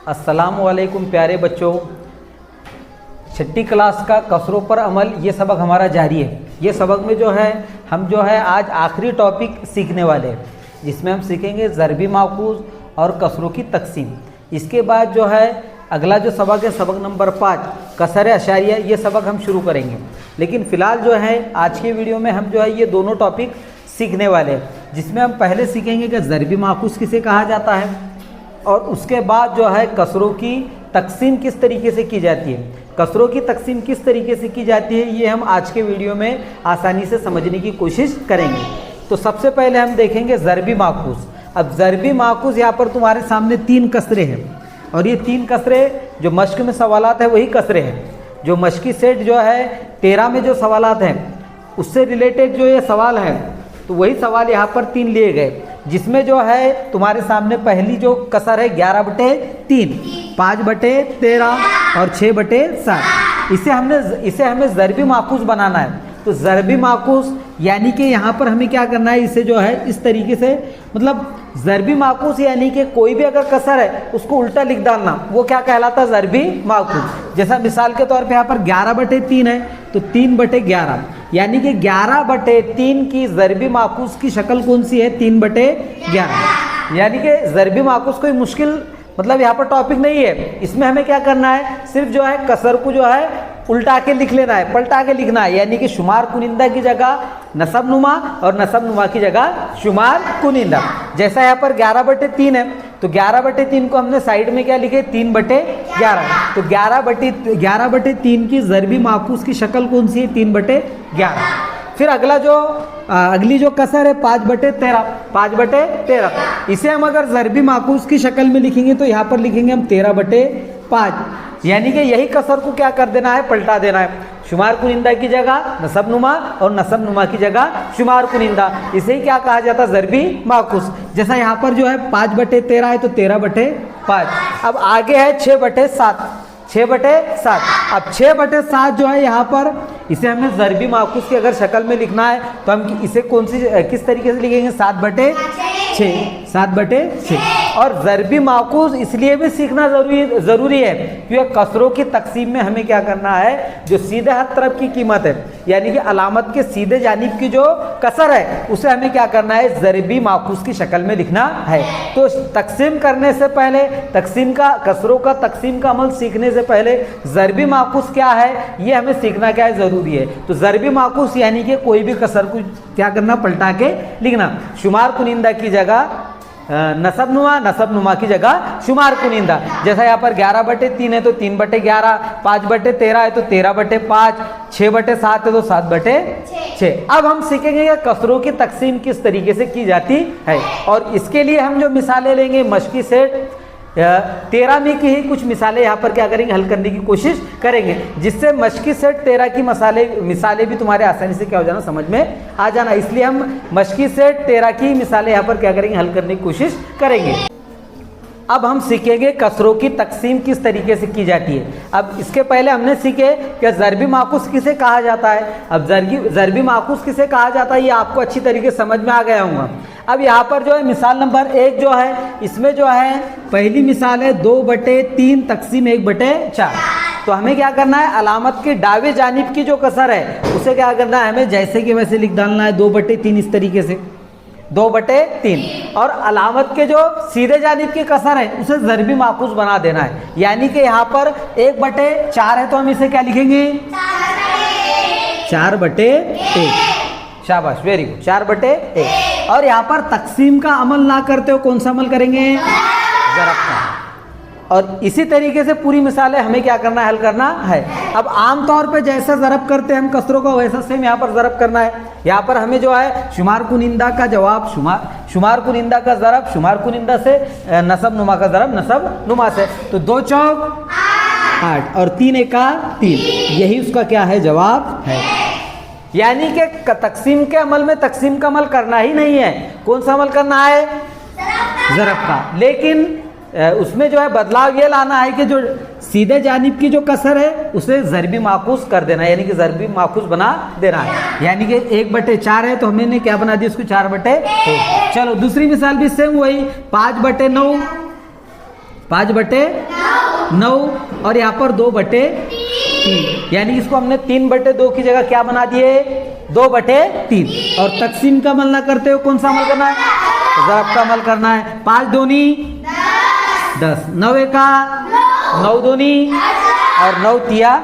अस्सलामुअलैकुम प्यारे बच्चों, छठी क्लास का कसरों पर अमल ये सबक हमारा जारी है। ये सबक में हम आज आखिरी टॉपिक सीखने वाले हैं, जिसमें हम सीखेंगे ज़रबी माखूज़ और कसरों की तकसीम। इसके बाद अगला जो सबक है, सबक नंबर 5 कसर अशारिया, ये सबक हम शुरू करेंगे। लेकिन फ़िलहाल आज के वीडियो में हम ये दोनों टॉपिक सीखने वाले हैं, जिसमें हम पहले सीखेंगे कि ज़रबी माखूज़ किसे कहा जाता है और उसके बाद कसरों की तकसीम किस तरीके से की जाती है। कसरों की तकसीम किस तरीके से की जाती है ये हम आज के वीडियो में आसानी से समझने की कोशिश करेंगे। तो सबसे पहले हम देखेंगे ज़रबी माखूज़। अब ज़रबी माखूज़ यहाँ पर तुम्हारे सामने 3 कसरे हैं और ये 3 कसरे जो मश्क में सवालात है वही कसरे हैं। जो मश्की सेट 13 में जो सवालात हैं उससे रिलेटेड जो ये सवाल है, तो वही सवाल यहाँ पर 3 लिए गए, जिसमें तुम्हारे सामने पहली जो कसर है 11/3, 5/13 और 6/7। इसे हमें ज़रबी माखूज़ बनाना है। तो ज़रबी माखूज़ यानी कि यहाँ पर हमें क्या करना है, इसे इस तरीके से, मतलब ज़रबी माखूज़ यानी कि कोई भी अगर कसर है उसको उल्टा लिख डालना, वो क्या कहलाता है, ज़रबी माखूज़। जैसा मिसाल के तौर पे यहाँ पर 11/3 है तो 3/11, यानी कि 11/3 की ज़रबी माखूज़ की शक्ल कौन सी है, 3/11। यानी कि ज़रबी माखूज़ कोई मुश्किल यहाँ पर टॉपिक नहीं है। इसमें हमें क्या करना है, सिर्फ कसर को उल्टा के लिख लेना है, पलटा के लिखना है। यानी कि शुमार कुनिंदा की जगह नसब नुमा और नसब नुमा की जगह शुमार कुनिंदा। जैसा यहाँ पर 11/3 है तो 11/3 को हमने साइड में क्या लिखे, 3/11। तो 11/3 की ज़रबी माखूज़ की शक्ल कौन सी है, 3/11। फिर अगली जो कसर है 5/13। इसे हम अगर ज़रबी माखूज़ की शक्ल में लिखेंगे तो यहाँ पर लिखेंगे हम 13/5। यानी कि यही कसर को क्या कर देना है, पलटा देना है। शुमार कुनिंदा की जगह नसब नुमा और नसब नुमा की जगह शुमार कुनिंदा। इसे ही क्या कहा जाता है, ज़रबी माखूज़। जैसा यहाँ पर 5/13 है तो 13/5। अब आगे है 6/7। 6/7। अब 6/7 यहाँ पर इसे हमें ज़रबी माखूज़ की अगर शक्ल में लिखना है तो हम इसे किस तरीके से लिखेंगे, 7/6। 7/6। और ज़रबी माखूज़ इसलिए भी सीखना ज़रूरी है क्योंकि कसरों की तकसीम में हमें क्या करना है, जो सीधे हाथ तरफ की कीमत है, यानी कि अलामत के सीधे जानिब की जो कसर है उसे हमें क्या करना है, ज़रबी माखूज़ की शक्ल में लिखना है। तो तकसीम करने से पहले, कसरों का तकसीम का अमल सीखने से पहले ज़रबी माखूज़ क्या है ये हमें सीखना क्या है, ज़रूरी है। तो ज़रबी माखूज़ यानी कि कोई भी कसर को क्या करना, पलटा के लिखना। शुमार कुनिंदा की जगह नसब नुमा की जगह शुमार कुनिंदा। जैसा यहाँ पर 11/3 है तो 3/11, 5/13 है तो 13/5, 6/7 है तो 7/6। अब हम सीखेंगे कि कसरों की तकसीम किस तरीके से की जाती है, और इसके लिए हम जो मिसालें लेंगे मश्की सेट 13 में की ही कुछ मिसालें यहाँ पर क्या करेंगे, हल करने की कोशिश करेंगे, जिससे मश्की सेट 13 की मिसालें भी तुम्हारे आसानी से क्या हो जाना, समझ में आ जाना। इसलिए हम मश्की सेट 13 की मिसालें यहाँ पर क्या करेंगे, हल करने की कोशिश करेंगे। अब हम सीखेंगे कसरों की तकसीम किस तरीके से की जाती है। अब इसके पहले हमने सीखे कि ज़रबी माखूज़ किसे कहा जाता है। अब ज़रबी माखूज़ किसे कहा जाता है ये आपको अच्छी तरीके से समझ में आ गया होगा। अब यहाँ पर मिसाल नंबर 1 इसमें पहली मिसाल है 2/3 तकसीम 1/4। तो हमें क्या करना है, अलामत के दावे जानिब की जो कसर है उसे क्या करना है, हमें जैसे कि वैसे लिख डालना है, 2/3 इस तरीके से 2/3। और अलामत के जो सीधे जानिब की कसर है उसे ज़रबी माखूज़ बना देना है। यानी कि यहाँ पर 1/4 है तो हम इसे क्या लिखेंगे, 4/1। शाबाश, वेरी गुड, 4/1। और यहाँ पर तकसीम का अमल ना करते हो कौन सा अमल करेंगे, ज़रब का। और इसी तरीके से पूरी मिसालें हमें क्या करना है, हल करना है। अब आमतौर पे जैसा ज़रब करते हैं हम कसरों का, वैसा सेम यहाँ पर ज़रब करना है। यहाँ पर हमें शुमार कुनिंदा का जवाब शुमार कुनिंदा का ज़रब शुमार कुनिंदा से, नसब नुमा का ज़रब नसब नुमा से। तो 2 चौक 8 और 3 एका 3, यही उसका क्या है, जवाब है। यानी कि तकसीम के अमल में तकसीम का अमल करना ही नहीं है। कौन सा अमल करना है, ज़रब का। लेकिन उसमें बदलाव ये लाना है कि जो सीधे जानिब की जो कसर है उसे ज़रबी माखूज़ कर देना है, यानी कि ज़रबी माखूज़ बना देना है। यानी कि 1/4 है तो हमने क्या बना दिया, उसको 4/1। चलो दूसरी मिसाल भी सेम वही, 5/9 5/9 9 और यहाँ पर 2/3, यानी इसको हमने 3/2 की जगह क्या बना दिए, 2/3। और तकसीम का अमल ना करते हो कौन सा अमल करना है, ज़रब का अमल करना है। 5 दूनी 10, 9 एका 9 दूनी और 9 तिया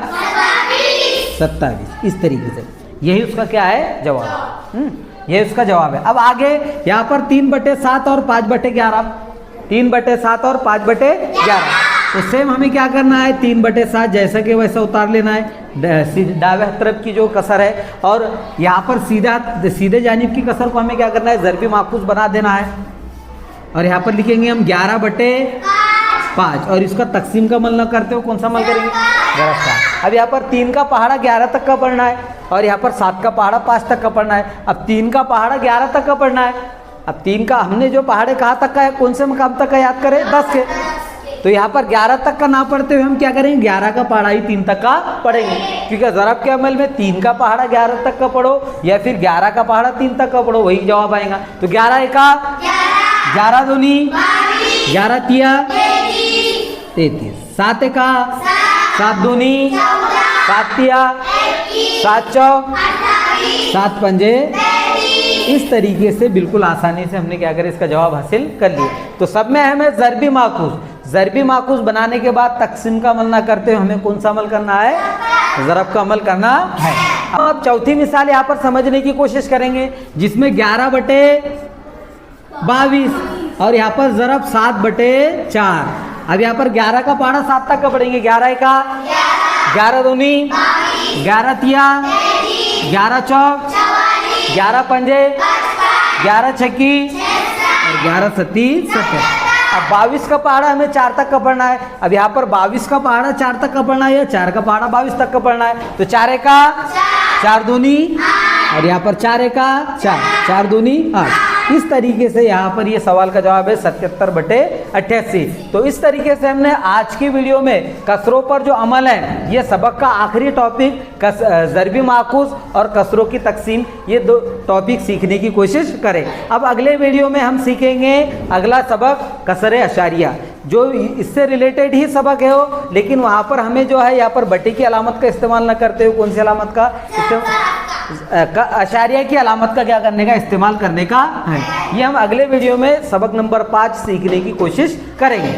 27। इस तरीके से यही उसका क्या है जवाब, यही उसका जवाब है। अब आगे यहाँ पर 3/7 और 5/11, 3/7 और 5/11। तो सेम हमें क्या करना है, 3/7 जैसा कि वैसा उतार लेना है, दावे तरफ की जो कसर है, और यहाँ पर सीधे जानिब की कसर को हमें क्या करना है, ज़रबी माखूज बना देना है। और यहाँ पर लिखेंगे हम 11/5, और इसका तकसीम का अमल न करते हो कौन सा अमल करेंगे, ज़रब का। अब यहाँ पर 3 का पहाड़ा 11 तक का पढ़ना है, और यहाँ पर 7 का पहाड़ा 5 तक का पढ़ना है। अब 3 का पहाड़ा 11 तक का पढ़ना है। अब 3 का हमने जो पहाड़े कहाँ तक का है, कौन से मकाम तक का याद करें, 10 के। तो यहाँ पर 11 तक का ना पढ़ते हुए हम क्या करेंगे, 11 का पहाड़ा ही 3 तक का पढ़ेंगे, क्योंकि ज़रब के अमल में 3 का पहाड़ा 11 तक का पढ़ो या फिर 11 का पहाड़ा 3 तक का पढ़ो, वही जवाब आएगा। तो 11 एका 11 दूनी 11 तिया 33, 7 एका 7 दूनी 7 तिया 7 चौक 7 पंजे। इस तरीके से बिल्कुल आसानी से हमने क्या करें, इसका जवाब हासिल कर लिया। तो सब में हमें ज़रबी माखूज बनाने के बाद तकसीम का अमल ना करते हुए हमें कौन सा अमल करना है, ज़रब का अमल करना है। अब चौथी मिसाल यहाँ पर समझने की कोशिश करेंगे, जिसमें 11/22 और यहाँ पर ज़रब 7/4। अब यहाँ पर 11 का पहाड़ा 7 तक का पढ़ेंगे, 11 एका 11 दूनी 11 तिया 11 चौक 11 पंजे 11 छक्की और 11 सत्ती 70। अब 22 का पहाड़ा हमें 4 तक का पढ़ना है। अब यहाँ पर 22 का पहाड़ा 4 तक का पढ़ना है या 4 का पहाड़ा 22 तक का पढ़ना है। तो 4 एका 4 दूनी और यहाँ पर 4 एका 4 दूनी 8। इस तरीके से यहाँ पर ये सवाल का जवाब है 77/88। तो इस तरीके से हमने आज की वीडियो में कसरों पर जो अमल है, ये सबक का आखिरी टॉपिक ज़रबी माखूज और कसरों की तकसीम, ये 2 टॉपिक सीखने की कोशिश करें। अब अगले वीडियो में हम सीखेंगे अगला सबक कसरे अशारिया, जो इससे रिलेटेड ही सबक है वो, लेकिन वहाँ पर हमें जो है यहाँ पर बटे की अलामत का इस्तेमाल न करते हुए कौन सी अलामत का, अशारिया की अलामत का क्या करने का, इस्तेमाल करने का है। ये हम अगले वीडियो में सबक नंबर 5 सीखने की कोशिश करेंगे।